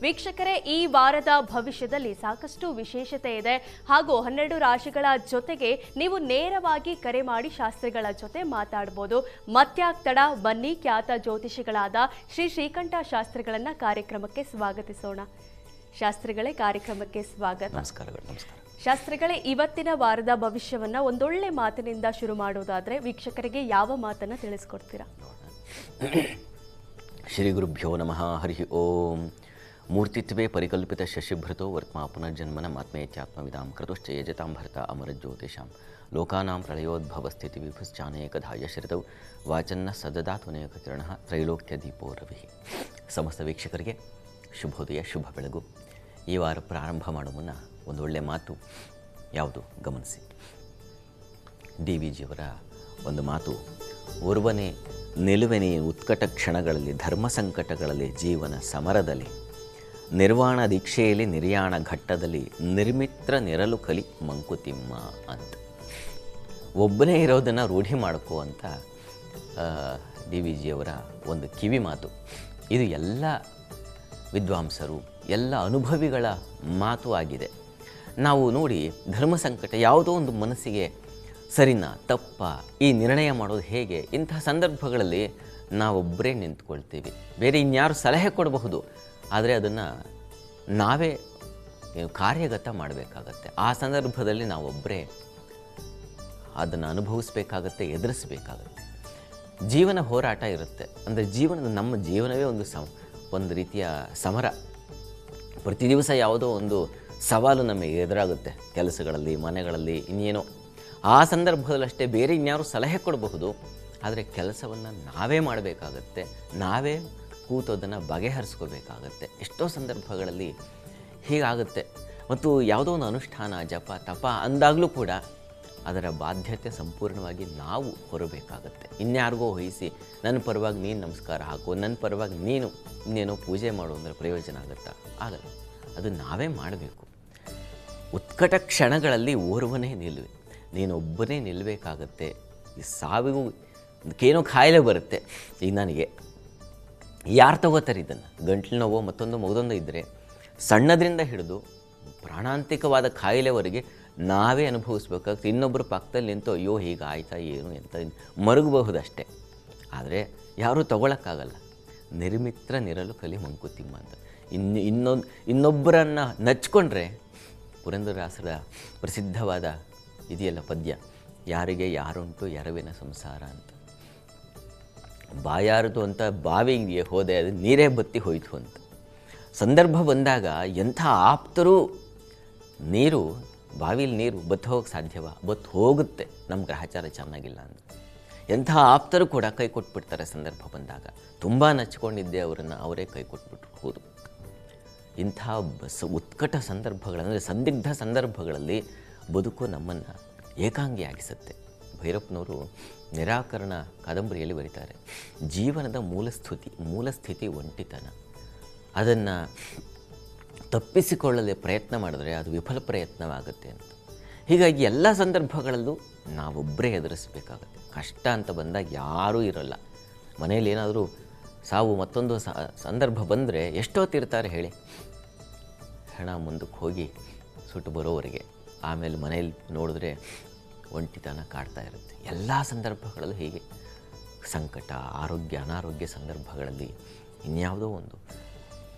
ವೀಕ್ಷಕರೇ, ಈ ವಾರದ ಭವಿಷ್ಯದಲ್ಲಿ ಸಾಕಷ್ಟು ವಿಶೇಷತೆ ಇದೆ ಹಾಗೂ 12 ರಾಶಿಗಳ ಜೊತೆಗೆ ನೀವು ನೇರವಾಗಿ ಕರೆ ಮಾಡಿ ಶಾಸ್ತ್ರಿಗಳ ಜೊತೆ ಮಾತಾಡಬಹುದು. ಮತ್ಯಾಕ್ ತಡ, ಬನ್ನಿ ಖ್ಯಾತ ಜ್ಯೋತಿಷಿಗಳಾದ ಶ್ರೀ ಶ್ರೀಕಂಠ ಶಾಸ್ತ್ರಿಗಳನ್ನ ಕಾರ್ಯಕ್ರಮಕ್ಕೆ ಸ್ವಾಗತಿಸೋಣ. ಶಾಸ್ತ್ರಿಗಳೇ, ಕಾರ್ಯಕ್ರಮಕ್ಕೆ ಸ್ವಾಗತ. ನಮಸ್ಕಾರಗಳು. ನಮಸ್ಕಾರ ಶಾಸ್ತ್ರಿಗಳೇ, ಇವತ್ತಿನ ವಾರದ ಭವಿಷ್ಯವನ್ನ ಒಂದೊಳ್ಳೆ ಮಾತಿನಿಂದ ಶುರು ಮಾಡೋದಾದ್ರೆ ವೀಕ್ಷಕರಿಗೆ ಯಾವ ಮಾತನ್ನ ತಿಳಿಸ್ಕೊಡ್ತೀರಾ? ಶ್ರೀ ಗುರುಭ್ಯೋ ನಮಃ. ಹರಿ ಓಂ. ಮೂರ್ತಿತ್ವೇ ಪರಿಕಲ್ಪಿತ ಶಶಿಭೃತೋ ವರ್ತ್ಮಾ ಪುನರ್ಜನ್ಮನ ಆತ್ಮೇತ್ಯಾತ್ಮವಿದಾಂ ಕ್ರತುಶ್ಚ ಯಜತಾಂ ಭರತ ಅಮರಜ್ಯೋತಿಷಾಂ ಲೋಕಾನಾಂ ಪ್ರಳಯೋದ್ಭವ ಸ್ಥಿತಿ ವಿಭುಶ್ಚಾನೇಕಧಾಯ ಶ್ರಿತೌ ವಾಚನ್ನ ಸದದಾತ್ವನೇಕ ಕಿರಣಃ ತ್ರೈಲೋಕ್ಯ ದೀಪೋ ರವಿ. ಸಮಸ್ತ ವೀಕ್ಷಕರಿಗೆ ಶುಭೋದಯ, ಶುಭ ಬೆಳಗು. ಈ ವಾರ ಪ್ರಾರಂಭ ಮಾಡುವ ಮುನ್ನ ಒಂದು ಒಳ್ಳೆಯ ಮಾತು ಯಾವುದು ಗಮನಿಸಿ. ಡಿ ವಿ ಜಿಯವರ ಒಂದು ಮಾತು, ಓರ್ವನೇ ನಿಲುವೆನೇ ಉತ್ಕಟ ಕ್ಷಣಗಳಲ್ಲಿ, ಧರ್ಮ ಸಂಕಟಗಳಲ್ಲಿ, ಜೀವನ ಸಮರದಲ್ಲಿ, ನಿರ್ವಾಣ ದೀಕ್ಷೆಯಲ್ಲಿ, ನಿರ್ಯಾಣ ಘಟ್ಟದಲ್ಲಿ, ನಿರ್ಮಿತ್ರ ನಿರಲು ಕಲಿ ಮಂಕುತಿಮ್ಮ ಅಂತ. ಒಬ್ಬನೇ ಇರೋದನ್ನು ರೂಢಿ ಮಾಡ್ಕೋ ಅಂತ ಡಿ ವಿ ಜಿಯವರ ಒಂದು ಕಿವಿ ಮಾತು. ಇದು ಎಲ್ಲ ವಿದ್ವಾಂಸರು, ಎಲ್ಲ ಅನುಭವಿಗಳ ಮಾತು ಆಗಿದೆ. ನಾವು ನೋಡಿ, ಧರ್ಮ ಸಂಕಟ ಯಾವುದೋ ಒಂದು ಮನಸ್ಸಿಗೆ ಸರಿನಾ ತಪ್ಪ, ಈ ನಿರ್ಣಯ ಮಾಡೋದು ಹೇಗೆ, ಇಂತಹ ಸಂದರ್ಭಗಳಲ್ಲಿ ನಾವೊಬ್ಬರೇ ನಿಂತ್ಕೊಳ್ತೀವಿ. ಬೇರೆ ಇನ್ಯಾರು ಸಲಹೆ ಕೊಡಬಹುದು, ಆದರೆ ಅದನ್ನು ನಾವೇ ಕಾರ್ಯಗತ ಮಾಡಬೇಕಾಗತ್ತೆ. ಆ ಸಂದರ್ಭದಲ್ಲಿ ನಾವೊಬ್ಬರೇ ಅದನ್ನು ಅನುಭವಿಸ್ಬೇಕಾಗತ್ತೆ, ಎದುರಿಸಬೇಕಾಗತ್ತೆ. ಜೀವನ ಹೋರಾಟ ಇರುತ್ತೆ. ಅಂದರೆ ನಮ್ಮ ಜೀವನವೇ ಒಂದು ರೀತಿಯ ಸಮರ. ಪ್ರತಿ ದಿವಸ ಯಾವುದೋ ಒಂದು ಸವಾಲು ನಮಗೆ ಎದುರಾಗುತ್ತೆ, ಕೆಲಸಗಳಲ್ಲಿ, ಮನೆಗಳಲ್ಲಿ, ಇನ್ನೇನೋ. ಆ ಸಂದರ್ಭದಲ್ಲಷ್ಟೇ ಬೇರೆ ಇನ್ಯಾರು ಸಲಹೆ ಕೊಡಬಹುದು, ಆದರೆ ಕೆಲಸವನ್ನು ನಾವೇ ಮಾಡಬೇಕಾಗತ್ತೆ, ನಾವೇ ಕೂತೋದನ್ನು ಬಗೆಹರಿಸ್ಕೋಬೇಕಾಗತ್ತೆ. ಎಷ್ಟೋ ಸಂದರ್ಭಗಳಲ್ಲಿ ಹೀಗಾಗುತ್ತೆ. ಮತ್ತು ಯಾವುದೋ ಒಂದು ಅನುಷ್ಠಾನ, ಜಪ, ತಪ ಅಂದಾಗಲೂ ಕೂಡ ಅದರ ಬಾಧ್ಯತೆ ಸಂಪೂರ್ಣವಾಗಿ ನಾವು ಹೊರಬೇಕಾಗತ್ತೆ. ಇನ್ಯಾರಿಗೋ ವಹಿಸಿ ನನ್ನ ಪರವಾಗಿ ನೀನು ನಮಸ್ಕಾರ ಹಾಕು, ನನ್ನ ಪರವಾಗಿ ನೀನು ಇನ್ನೇನೋ ಪೂಜೆ ಮಾಡು ಅಂದರೆ ಪ್ರಯೋಜನ ಆಗುತ್ತಾ? ಆಗಲ್ಲ. ಅದು ನಾವೇ ಮಾಡಬೇಕು. ಉತ್ಕಟ ಕ್ಷಣಗಳಲ್ಲಿ ಓರ್ವನೇ ನಿಲ್ಲುವೆ, ನೀನೊಬ್ಬನೇ ನಿಲ್ಲಬೇಕಾಗತ್ತೆ. ಈ ಸಾವಿಗೂ ಏನೋ ಕಾಯಿಲೆ ಬರುತ್ತೆ. ಈಗ ನನಗೆ ಯಾರು ತಗೋತಾರೆ ಇದನ್ನು? ಗಂಟ್ಲು ನೋವೋ ಮತ್ತೊಂದು ಮಗದೊಂದು ಇದ್ದರೆ ಸಣ್ಣದರಿಂದ ಹಿಡಿದು ಪ್ರಾಣಾಂತಿಕವಾದ ಕಾಯಿಲೆವರೆಗೆ ನಾವೇ ಅನುಭವಿಸ್ಬೇಕಾಗುತ್ತೆ. ಇನ್ನೊಬ್ಬರು ಪಕ್ಕದಲ್ಲಿ ನಿಂತು ಅಯ್ಯೋ ಹೀಗೆ ಆಯ್ತಾ ಏನು ಅಂತ ಮರುಗಬಹುದಷ್ಟೇ, ಆದರೆ ತಗೊಳಕ್ಕಾಗಲ್ಲ. ನಿರ್ಮಿತ್ರ ನಿರಲು ಕಲಿ ಮಂಕುತಿಮ್ಮ ಅಂತ. ಇನ್ನೊಬ್ಬರನ್ನು ನಚ್ಕೊಂಡ್ರೆ, ಪುರಂದರದಾಸರ ಪ್ರಸಿದ್ಧವಾದ ಇದೆಯಲ್ಲ ಪದ್ಯ, ಯಾರಿಗೆ ಯಾರುಂಟು ಎರವಿನ ಸಂಸಾರ ಅಂತ. ಬಾಯಾರದು ಅಂತ ಬಾವಿಗೆ ಹೋದೆ, ಅದು ನೀರೇ ಬತ್ತಿ ಹೋಯಿತು ಅಂತ. ಸಂದರ್ಭ ಬಂದಾಗ ಎಂಥ ಆಪ್ತರೂ ನೀರು, ಬಾವಿಲಿ ನೀರು ಬತ್ತು ಹೋಗಕ್ಕೆ ಸಾಧ್ಯವ? ಬತ್ತು ಹೋಗುತ್ತೆ, ನಮ್ಮ ಗ್ರಹಚಾರ ಚೆನ್ನಾಗಿಲ್ಲ ಅಂತ. ಎಂಥ ಆಪ್ತರು ಕೂಡ ಕೈ ಕೊಟ್ಬಿಡ್ತಾರೆ ಸಂದರ್ಭ ಬಂದಾಗ. ತುಂಬ ನಚ್ಕೊಂಡಿದ್ದೆ ಅವರನ್ನು, ಅವರೇ ಕೈ ಕೊಟ್ಬಿಟ್ರು. ಹೌದು, ಇಂಥ ಉತ್ಕಟ ಸಂದರ್ಭಗಳಂದರೆ ಸಂದಿಗ್ಧ ಸಂದರ್ಭಗಳಲ್ಲಿ ಬದುಕು ನಮ್ಮನ್ನು ಏಕಾಂಗಿಯಾಗಿಸುತ್ತೆ. ಭೈರಪ್ಪನವರು ನಿರಾಕರಣ ಕಾದಂಬರಿಯಲ್ಲಿ ಬರೀತಾರೆ, ಜೀವನದ ಮೂಲಸ್ಥಿತಿ ಒಂಟಿತನ. ಅದನ್ನು ತಪ್ಪಿಸಿಕೊಳ್ಳದೆ ಪ್ರಯತ್ನ ಮಾಡಿದ್ರೆ ಅದು ವಿಫಲ ಪ್ರಯತ್ನವಾಗುತ್ತೆ ಅಂತ. ಹೀಗಾಗಿ ಎಲ್ಲ ಸಂದರ್ಭಗಳಲ್ಲೂ ನಾವೊಬ್ಬರೇ ಎದುರಿಸಬೇಕಾಗತ್ತೆ. ಕಷ್ಟ ಅಂತ ಬಂದಾಗ ಯಾರೂ ಇರೋಲ್ಲ. ಮನೆಯಲ್ಲಿ ಏನಾದರೂ ಸಾವು ಮತ್ತೊಂದು ಸಂದರ್ಭ ಬಂದರೆ ಎಷ್ಟೊತ್ತಿರ್ತಾರೆ ಹೇಳಿ? ಹೆಣ ಮುಂದಕ್ಕೆ ಹೋಗಿ ಸುಟ್ಟು ಬರೋವರೆಗೆ. ಆಮೇಲೆ ಮನೆಯಲ್ಲಿ ನೋಡಿದ್ರೆ ಒಂಟಿತನ ಕಾಡ್ತಾ ಇರುತ್ತೆ. ಎಲ್ಲ ಸಂದರ್ಭಗಳಲ್ಲೂ ಹೀಗೆ ಸಂಕಟ, ಆರೋಗ್ಯ, ಅನಾರೋಗ್ಯ ಸಂದರ್ಭಗಳಲ್ಲಿ ಇನ್ಯಾವುದೋ ಒಂದು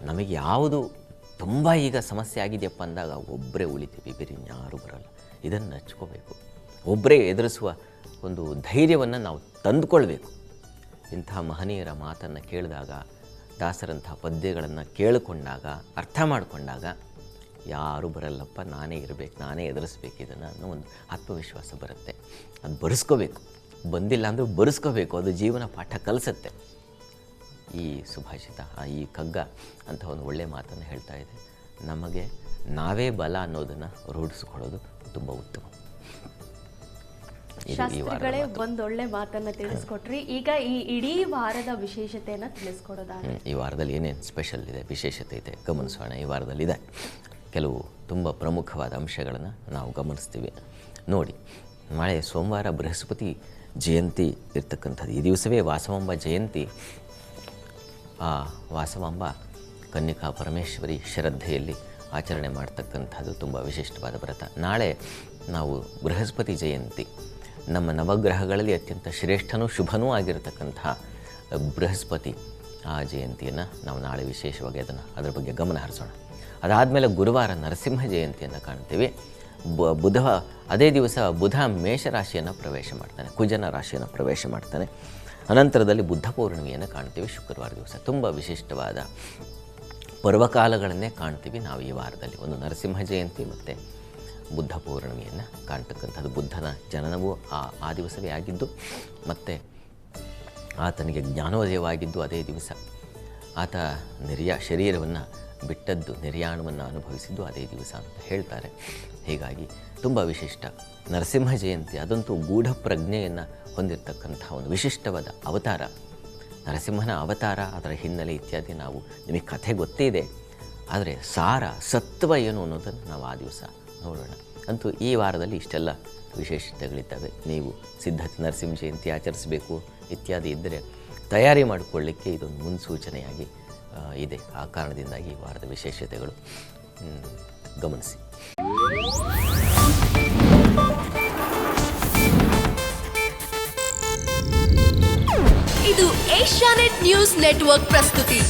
ನಮಗೆ ಯಾವುದು ತುಂಬ ಈಗ ಸಮಸ್ಯೆ ಆಗಿದೆಯಪ್ಪ ಅಂದಾಗ ಒಬ್ಬರೇ ಉಳಿತೀವಿ, ಬೇರೆ ಇನ್ಯಾರೂ ಬರಲ್ಲ. ಇದನ್ನು ಹಚ್ಕೋಬೇಕು. ಒಬ್ಬರೇ ಎದುರಿಸುವ ಒಂದು ಧೈರ್ಯವನ್ನು ನಾವು ತಂದುಕೊಳ್ಬೇಕು. ಇಂಥ ಮಹನೀಯರ ಮಾತನ್ನು ಕೇಳಿದಾಗ, ದಾಸರಂಥ ಪದ್ಯಗಳನ್ನು ಕೇಳಿಕೊಂಡಾಗ, ಅರ್ಥ ಮಾಡಿಕೊಂಡಾಗ ಯಾರೂ ಬರಲ್ಲಪ್ಪ, ನಾನೇ ಇರಬೇಕು, ನಾನೇ ಎದುರಿಸ್ಬೇಕು ಇದನ್ನು ಅನ್ನೋ ಒಂದು ಆತ್ಮವಿಶ್ವಾಸ ಬರುತ್ತೆ. ಅದು ಬರೆಸ್ಕೋಬೇಕು. ಬಂದಿಲ್ಲ ಅಂದರೂ ಬರೆಸ್ಕೋಬೇಕು. ಅದು ಜೀವನ ಪಾಠ ಕಲಿಸುತ್ತೆ. ಈ ಸುಭಾಷಿತ, ಈ ಕಗ್ಗ ಅಂತ ಒಂದು ಒಳ್ಳೆಯ ಮಾತನ್ನು ಹೇಳ್ತಾ ಇದೆ. ನಮಗೆ ನಾವೇ ಬಲ ಅನ್ನೋದನ್ನು ರೂಢಿಸ್ಕೊಳ್ಳೋದು ತುಂಬ ಉತ್ತಮ. ಶಾಸ್ತ್ರಿಗಳೇ, ಒಂದೊಳ್ಳೆ ಮಾತನ್ನು ತಿಳಿಸ್ಕೊಟ್ರಿ. ಈಗ ಈ ಇಡೀ ವಾರದ ವಿಶೇಷತೆಯನ್ನು ತಿಳಿಸ್ಕೊಡೋದಾದ್ರೆ ಈ ವಾರದಲ್ಲಿ ಏನೇನು ಸ್ಪೆಷಲ್ ಇದೆ, ವಿಶೇಷತೆ ಇದೆ ಗಮನಿಸೋಣ. ಈ ವಾರದಲ್ಲಿದೆ ಕೆಲವು ತುಂಬ ಪ್ರಮುಖವಾದ ಅಂಶಗಳನ್ನು ನಾವು ಗಮನಿಸ್ತೀವಿ. ನೋಡಿ, ನಾಳೆ ಸೋಮವಾರ ಬೃಹಸ್ಪತಿ ಜಯಂತಿ ಇರ್ತಕ್ಕಂಥದ್ದು. ಈ ದಿವಸವೇ ವಾಸವಾಂಬ ಜಯಂತಿ. ಆ ವಾಸವಾಂಬ ಕನ್ನಿಕಾ ಪರಮೇಶ್ವರಿ ಶ್ರದ್ಧೆಯಲ್ಲಿ ಆಚರಣೆ ಮಾಡ್ತಕ್ಕಂಥದ್ದು ತುಂಬ ವಿಶಿಷ್ಟವಾದ ವ್ರತ. ನಾಳೆ ನಾವು ಬೃಹಸ್ಪತಿ ಜಯಂತಿ, ನಮ್ಮ ನವಗ್ರಹಗಳಲ್ಲಿ ಅತ್ಯಂತ ಶ್ರೇಷ್ಠನೂ ಶುಭನೂ ಆಗಿರತಕ್ಕಂತಹ ಬೃಹಸ್ಪತಿ ಆ ಜಯಂತಿಯನ್ನು ನಾವು ನಾಳೆ ವಿಶೇಷವಾಗಿ ಅದರ ಬಗ್ಗೆ ಗಮನ ಹರಿಸೋಣ. ಅದಾದಮೇಲೆ ಗುರುವಾರ ನರಸಿಂಹ ಜಯಂತಿಯನ್ನು ಕಾಣ್ತೀವಿ. ಅದೇ ದಿವಸ ಬುಧ ಮೇಷರಾಶಿಯನ್ನು ಪ್ರವೇಶ ಮಾಡ್ತಾನೆ, ಕುಜನ ರಾಶಿಯನ್ನು ಪ್ರವೇಶ ಮಾಡ್ತಾನೆ. ಅನಂತರದಲ್ಲಿ ಬುದ್ಧ ಪೌರ್ಣಿಮೆಯನ್ನು ಕಾಣ್ತೀವಿ ಶುಕ್ರವಾರ ದಿವಸ. ತುಂಬ ವಿಶಿಷ್ಟವಾದ ಪರ್ವಕಾಲಗಳನ್ನೇ ಕಾಣ್ತೀವಿ ನಾವು ಈ ವಾರದಲ್ಲಿ. ಒಂದು ನರಸಿಂಹ ಜಯಂತಿ ಮತ್ತು ಬುದ್ಧ ಪೌರ್ಣಿಮೆಯನ್ನು ಕಾಣ್ತಕ್ಕಂಥದ್ದು. ಬುದ್ಧನ ಜನನವೂ ಆ ದಿವಸವೇ ಆಗಿದ್ದು, ಮತ್ತು ಆತನಿಗೆ ಜ್ಞಾನೋದಯವಾಗಿದ್ದು ಅದೇ ದಿವಸ. ಆತ ಶರೀರವನ್ನು ಬಿಟ್ಟದ್ದು, ನಿರ್ಯಾಣವನ್ನು ಅನುಭವಿಸಿದ್ದು ಅದೇ ದಿವಸ ಅಂತ ಹೇಳ್ತಾರೆ. ಹೀಗಾಗಿ ತುಂಬ ವಿಶಿಷ್ಟ ನರಸಿಂಹ ಜಯಂತಿ. ಅದಂತೂ ಗೂಢ ಪ್ರಜ್ಞೆಯನ್ನು ಹೊಂದಿರತಕ್ಕಂಥ ಒಂದು ವಿಶಿಷ್ಟವಾದ ಅವತಾರ. ನರಸಿಂಹನ ಅವತಾರ, ಅದರ ಹಿನ್ನೆಲೆ ಇತ್ಯಾದಿ ನಾವು ನಿಮಗೆ ಕಥೆ ಗೊತ್ತೇ ಇದೆ. ಆದರೆ ಸಾರ ಸತ್ವ ಏನು ಅನ್ನೋದನ್ನು ನಾವು ಆ ದಿವಸ ನೋಡೋಣ. ಅಂತೂ ಈ ವಾರದಲ್ಲಿ ಇಷ್ಟೆಲ್ಲ ವಿಶೇಷತೆಗಳಿದ್ದಾವೆ. ನೀವು ಸಿದ್ಧತೆ ನರಸಿಂಹ ಜಯಂತಿ ಆಚರಿಸಬೇಕು ಇತ್ಯಾದಿ ಇದ್ದರೆ ತಯಾರಿ ಮಾಡಿಕೊಳ್ಳಿಕ್ಕೆ ಇದೊಂದು ಮುನ್ಸೂಚನೆಯಾಗಿ ಇದೆ. ಆ ಕಾರಣದಿಂದಾಗಿ ಈ ವಾರದ ವಿಶೇಷತೆಗಳು ಗಮನಿಸಿ. ಇದು ಏಷ್ಯಾನೆಟ್ ನ್ಯೂಸ್ ನೆಟ್ವರ್ಕ್ ಪ್ರಸ್ತುತಿ.